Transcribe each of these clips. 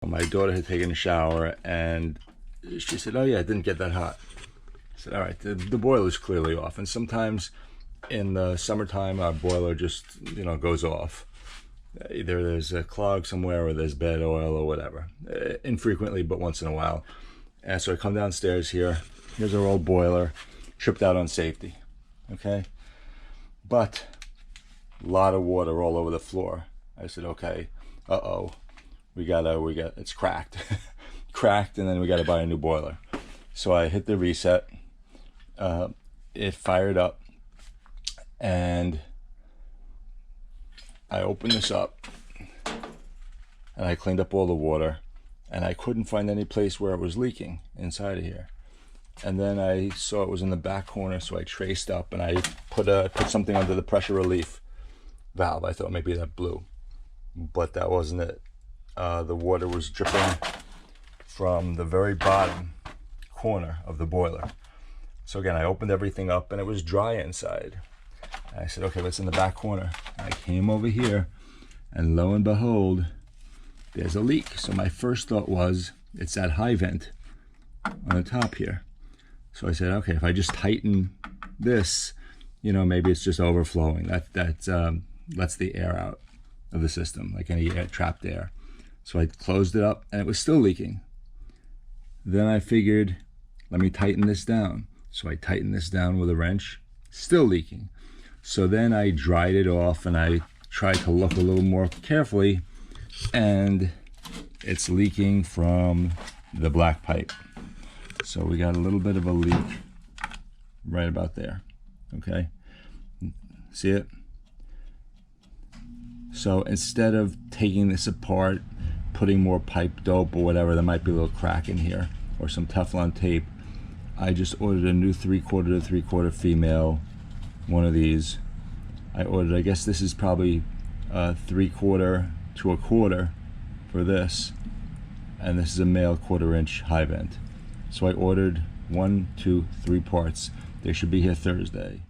My daughter had taken a shower and she said, oh yeah, it didn't get that hot. I said, all right, the boiler's clearly off. And sometimes in the summertime, our boiler just, goes off. Either there's a clog somewhere or there's bad oil or whatever. Infrequently, but once in a while. And so I come downstairs here. Here's our old boiler, tripped out on safety, okay? But a lot of water all over the floor. I said, okay, it's cracked. Cracked, and then we gotta buy a new boiler. So I hit the reset, it fired up, and I opened this up, and I cleaned up all the water, and I couldn't find any place where it was leaking inside of here. And then I saw it was in the back corner, so I traced up and I put something under the pressure relief valve. I thought maybe that blew, but that wasn't it. The water was dripping from the very bottom corner of the boiler. So again, I opened everything up and it was dry inside. And I said, okay, what's in the back corner? I came over here and lo and behold, there's a leak. So my first thought was, it's that high vent on the top here. So I said, okay, if I just tighten this, maybe it's just overflowing. That lets the air out of the system, like any trapped air. So I closed it up and it was still leaking. Then I figured, let me tighten this down. So I tightened this down with a wrench, still leaking. So then I dried it off and I tried to look a little more carefully, and it's leaking from the black pipe. So we got a little bit of a leak right about there, okay? See it? So instead of taking this apart, putting more pipe dope or whatever, there might be a little crack in here, or some Teflon tape, I just ordered a new 3/4 to 3/4 female, one of these. I ordered, I guess this is probably 3/4 to 1/4 for this, and this is a male 1/4 inch high vent. So I ordered 1, 2, 3 parts. They should be here Thursday.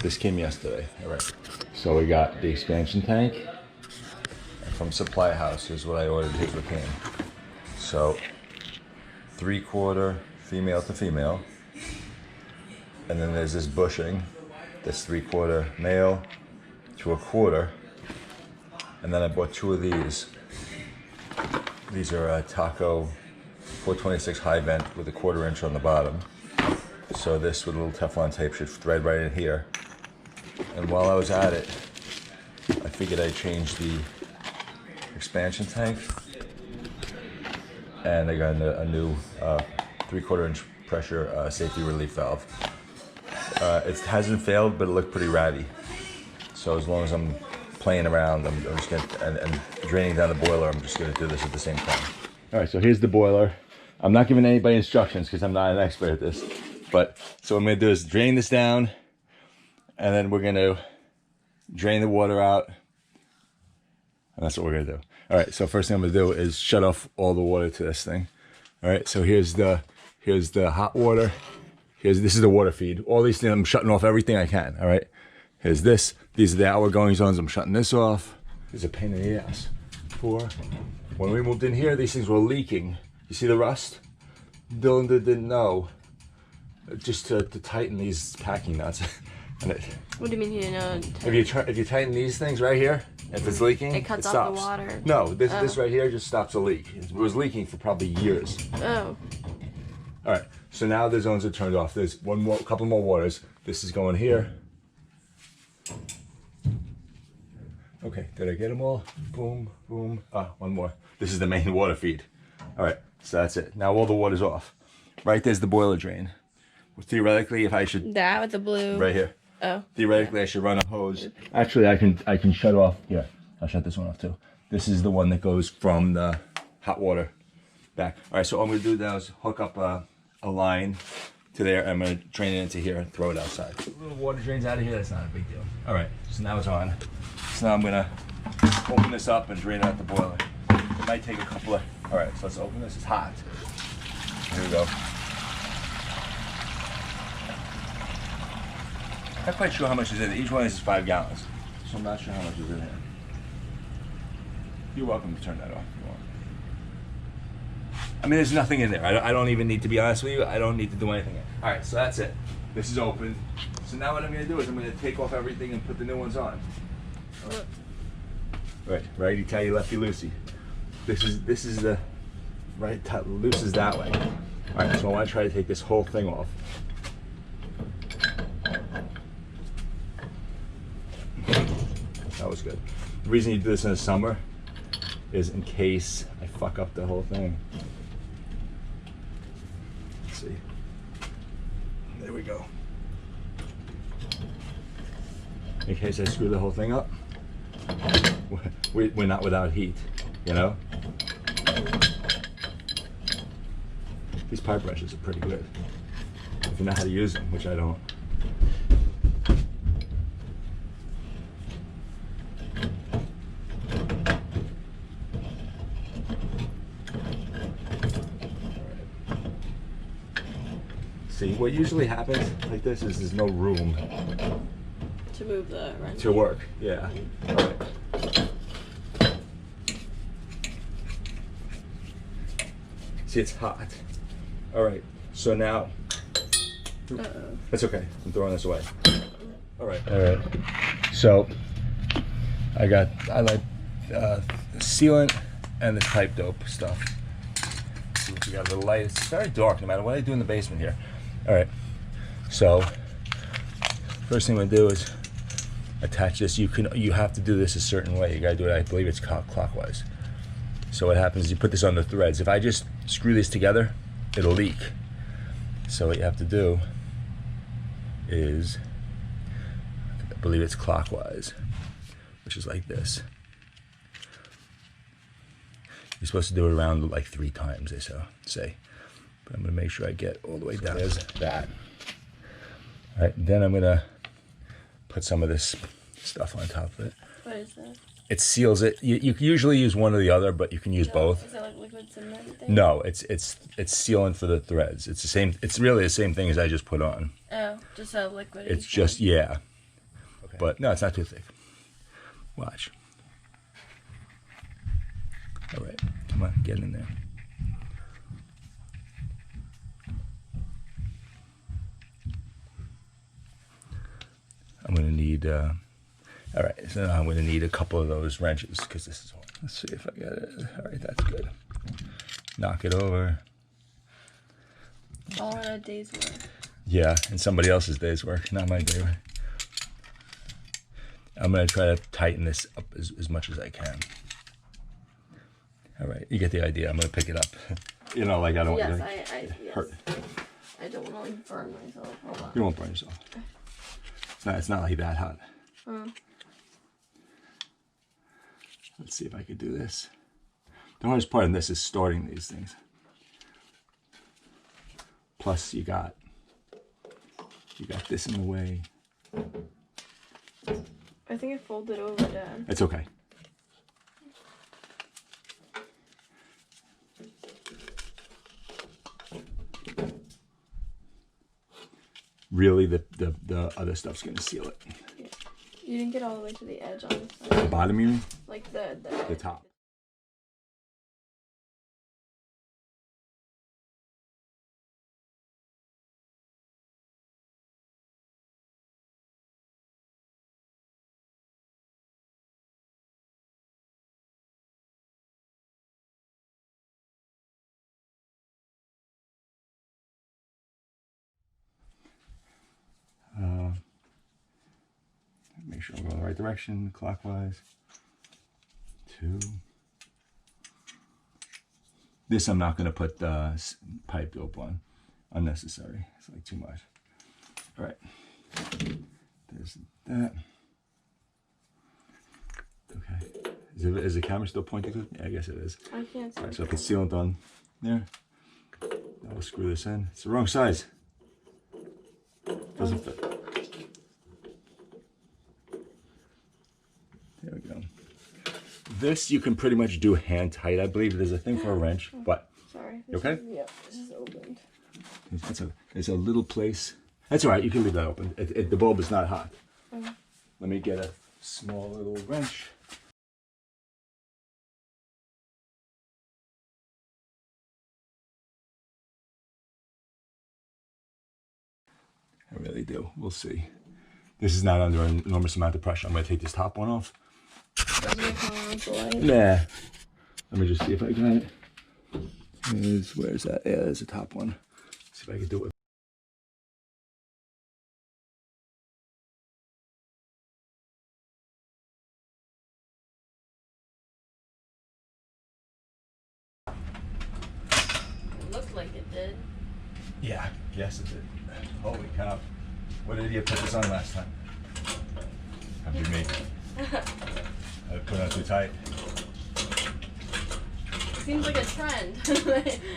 This came yesterday. All right. So we got the expansion tank from Supply House. Here's what I ordered. Here's what came. So 3/4 female to female, and then there's this bushing. That's 3/4 male to 1/4. And then I bought 2 of these. These are Taco 426 high vent with a 1/4 inch on the bottom. So this with a little Teflon tape should thread right in here. And while I was at it, I figured I'd change the expansion tank. And I got a new 3/4 inch pressure safety relief valve. It hasn't failed, but it looked pretty ratty. So as long as I'm playing around, I'm just gonna, and draining down the boiler, I'm just gonna do this at the same time. All right, so here's the boiler. I'm not giving anybody instructions because I'm not an expert at this. But so what I'm gonna do is drain this down, and then we're gonna drain the water out. And that's what we're gonna do. All right, so first thing I'm gonna do is shut off all the water to this thing. All right, so here's the hot water. This is the water feed. All these things, I'm shutting off everything I can, all right? Here's this. These are the outgoing zones. I'm shutting this off. This is a pain in the ass. When we moved in here, these things were leaking. You see the rust? Dylan didn't know just to tighten these packing nuts. And what do you mean he didn't know? If you tighten these things right here, if it's leaking, it cuts off stops. the water. No, this right here just stops a leak. It was leaking for probably years. Oh. All right, so now the zones are turned off. There's couple more waters. This is going here. Okay, did I get them all? Boom, boom. One more. This is the main water feed. All right, so that's it. Now all the water's off. Right there's the boiler drain. Theoretically, if I should... That with the blue... Right here. Oh. Theoretically, I should run a hose. Actually, I can shut off... Here, I'll shut this one off too. This is the one that goes from the hot water back. All right, so all I'm going to do now is hook up a line to there. I'm going to drain it into here and throw it outside. A little water drains out of here. That's not a big deal. All right, so now it's on. So now I'm going to open this up and drain it out the boiler. It might take a couple of... All right, so let's open this. It's hot. Here we go. Not quite sure how much is in it. Each one is 5 gallons, so I'm not sure how much is in here. You're welcome to turn that off if you want. I mean, there's nothing in there. I don't even need to be honest with you. I don't need to do anything. All right, so that's it. This is open. So now what I'm going to do is I'm going to take off everything and put the new ones on. Right, righty tighty, lefty loosey. This is the right loose is that way. All right, so I want to try to take this whole thing off. That was good. The reason you do this in the summer is in case I fuck up the whole thing. Let's see. There we go. In case I screw the whole thing up, we're not without heat, you know? These pipe brushes are pretty good, if you know how to use them, which I don't. See, what usually happens like this is there's no room to move the wrench. To work, yeah. All right. See, it's hot. All right, so now, that's okay, I'm throwing this away. All right. So, I like sealant and this pipe dope stuff. Let's see what we got, a little light. It's very dark no matter what I do in the basement here. All right, so, first thing I'm gonna do is attach this. You have to do this a certain way. You gotta do it, I believe it's clockwise. So what happens is you put this on the threads. If I just screw these together, it'll leak. So what you have to do is, I believe it's clockwise, which is like this. You're supposed to do it around like 3 times, they say. But I'm gonna make sure I get all the way down. There's that. All right, then I'm gonna put some of this stuff on top of it. What is that? It seals it. You usually use one or the other, but you can use both. Is that like liquid cement thing? No, it's sealant for the threads. It's the same. It's really the same thing as I just put on. Oh, just a liquid. It's just yeah. Okay. But no, it's not too thick. Watch. All right, come on, get in there. I'm gonna need. All right, so now I'm gonna need a couple of those wrenches because this is. Let's see if I get it. All right, that's good. Knock it over. All in a day's work. Yeah, and somebody else's day's work, not my day work. I'm gonna try to tighten this up as much as I can. All right, you get the idea. I'm gonna pick it up. You know, like I don't want to hurt. I don't want to like burn myself. Hold on. You won't burn yourself. It's not like that hot. Let's see if I could do this. The hardest part of this is starting these things. Plus you got this in the way. I think it folded over, Dad. It's okay. Really, the other stuff's gonna seal it. Yeah. You didn't get all the way to the edge on this side. The bottom, you mean? Like the top. Make sure I'm going the right direction, clockwise. 2. This I'm not going to put pipe dope on. Unnecessary. It's like too much. All right. There's that. Okay. Is the camera still pointing to it? Yeah, I guess it is. I can't see. All right, so I put sealant on there. Now we'll screw this in. It's the wrong size. Doesn't fit. There we go. This you can pretty much do hand tight. I believe there's a thing for a wrench, but sorry. You okay? Yeah, this is opened. There's a little place That's all right. You can leave that open. The bulb is not hot. Okay. Let me get a small little wrench. I really do. We'll see. This is not under an enormous amount of pressure. I'm going to take this top one off. Nah. Let me just see if I got it. Where's that? Yeah, there's the top one. See if I can do it. It looked like it did. Yeah, yes it did. Holy cow. What idiot put this on last time? That'd be me. I put it on too tight. Seems like a trend.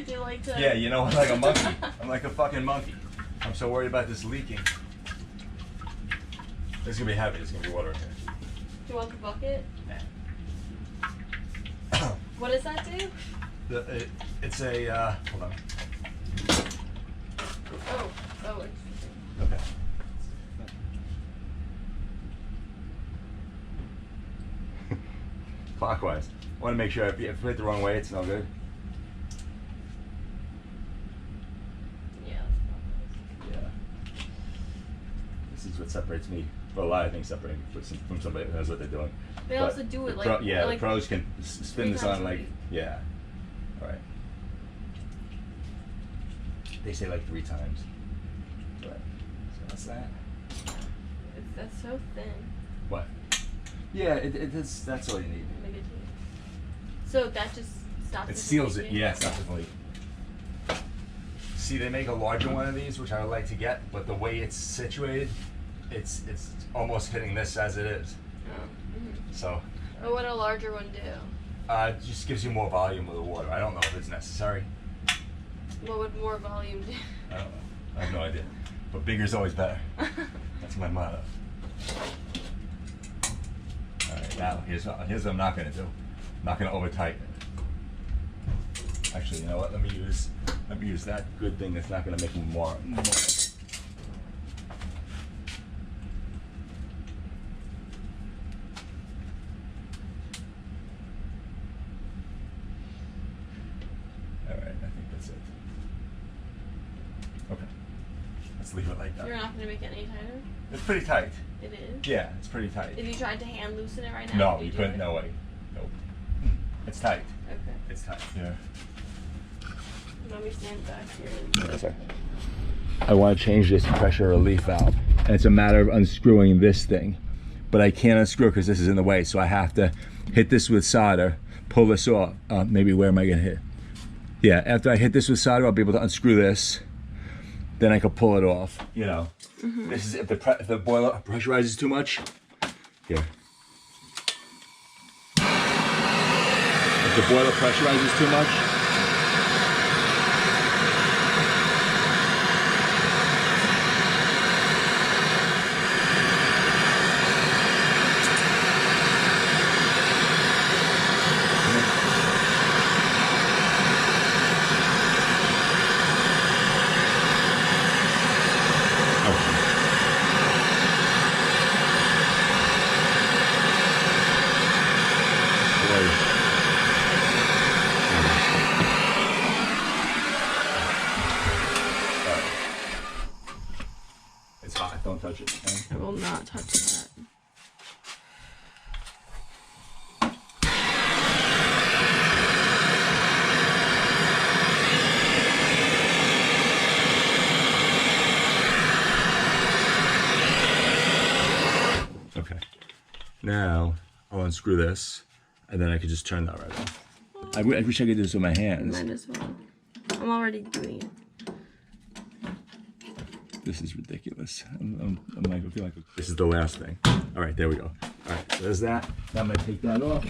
You like to... Yeah, you know, I'm like a monkey. I'm like a fucking monkey. I'm so worried about this leaking. This is gonna be heavy. There's gonna be water in here. Do you want the bucket? Nah. What does that do? It's a, hold on. Oh, interesting. Okay. Clockwise. I want to make sure if you put it the wrong way, it's no good. Yeah, that's Yeah. This is what separates me. Well, a lot of things separate me from somebody who knows what they're doing. They also do it like... yeah, like the pros can spin this on like... week. Yeah. All right. They say like 3 times. But, so that's that. That's so thin. What? Yeah, that's all you need. So that just stops It seals it. Yeah, it stops the leak. See, they make a larger one of these, which I would like to get, but the way it's situated, it's almost hitting this as it is. Oh. Mm-hmm. So. What would a larger one do? It just gives you more volume with the water. I don't know if it's necessary. What would more volume do? I don't know. I have no idea. But bigger is always better. That's my motto. All right, now here's what I'm not going to do. I'm not going to over tighten it. Actually, you know what? Let me use that good thing that's not going to make more. All right, I think that's it. Okay, let's leave it like that. You're not going to make it any tighter? It's pretty tight. It is? Yeah, it's pretty tight. If you tried to hand loosen it right now? No, you couldn't. No way. Nope. It's tight. Okay. It's tight. Yeah. Let me stand back here. Yes, sir. I want to change this pressure relief valve, and it's a matter of unscrewing this thing, but I can't unscrew it because this is in the way, so I have to hit this with solder, pull this off. Maybe where am I going to hit? Yeah, after I hit this with solder, I'll be able to unscrew this. Then I can pull it off. You know, this is if the boiler pressurizes too much. Here. If the boiler pressurizes too much. It's hot, don't touch it. Okay? I will not touch that. Okay. Now I'll unscrew this, and then I could just turn that right off. I wish I could do this with my hands. Might as well. I'm already doing it. This is ridiculous. I'm like, I feel like this is the last thing. All right, there we go. All right, so there's that. Now I'm gonna take that off.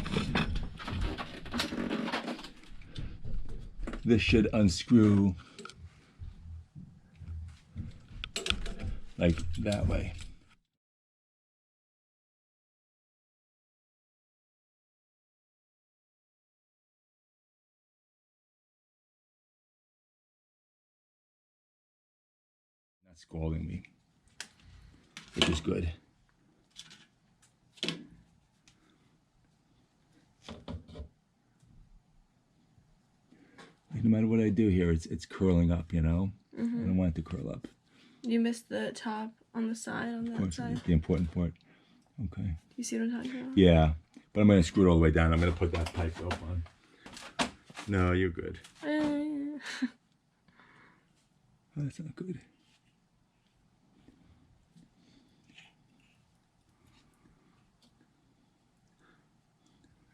This should unscrew like that way. not scalding me, which is good. Like, no matter what I do here, it's curling up, you know? I don't want it to curl up. You missed the top on the side, on that side. The important part. Okay. You see what I'm talking about? Yeah, but I'm going to screw it all the way down. I'm going to put that pipe up on. No, you're good. Oh, that's not good.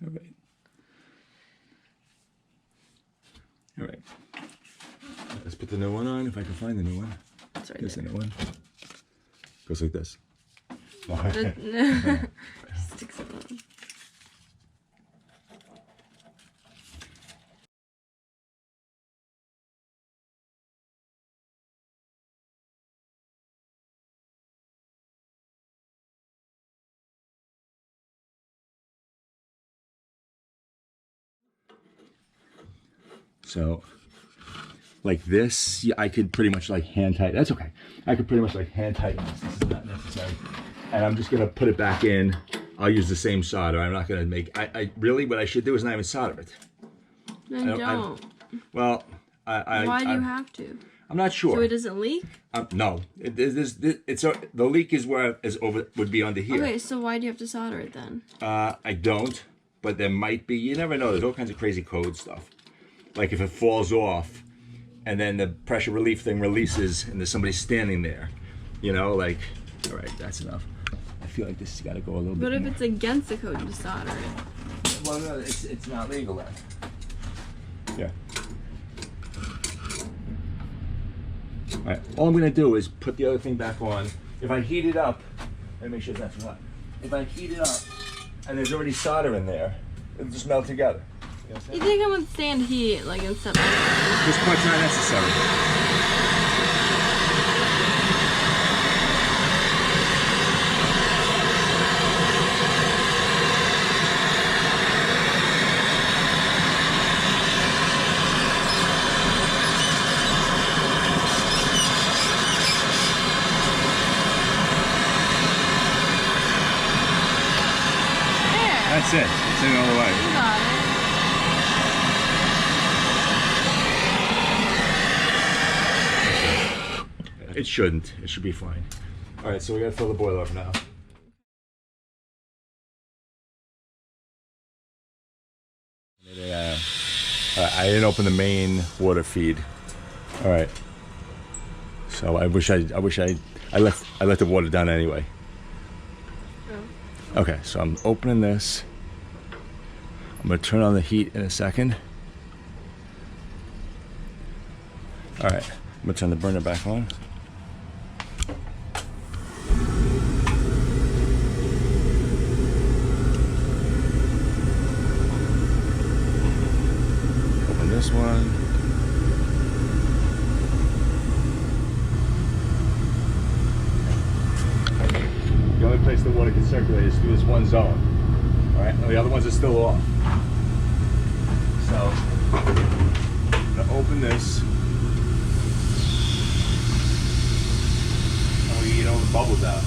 All right. All right. Let's put the new one on, if I can find the new one. It's right There's there. the new one. Goes like this. Sticks it on. So, like this, I could pretty much like hand tighten. That's okay. I could pretty much like hand tighten this. This is not necessary. And I'm just gonna put it back in. I'll use the same solder. I'm not gonna make. I really, what I should do is not even solder it. Then don't. Well, Why do you have to? I'm not sure. So it doesn't leak? No, the leak is where would be under here. Okay, so why do you have to solder it then? I don't, but there might be. You never know. There's all kinds of crazy code stuff. Like if it falls off, and then the pressure relief thing releases, and there's somebody standing there, you know, like, all right, that's enough. I feel like this has got to go a little bit What if more. it's against the code to solder it? Well, no, it's not legal then. Yeah. All right. All I'm gonna do is put the other thing back on. If I heat it up, let me make sure that's hot. If I heat it up, and there's already solder in there, it'll just melt together. You think I would stand heat, like in something? This part's not necessary. That's it. It's in all the way. You got it. It shouldn't. It should be fine. All right, so we gotta fill the boiler up now. I didn't open the main water feed. All right. So I let the water down anyway. Oh. Okay, so I'm opening this. I'm gonna turn on the heat in a second. All right, I'm gonna turn the burner back on. Open this one. The only place the water can circulate is through this one zone. All right, the other ones are still off. So, I'm gonna open this. And we get all the bubbles out.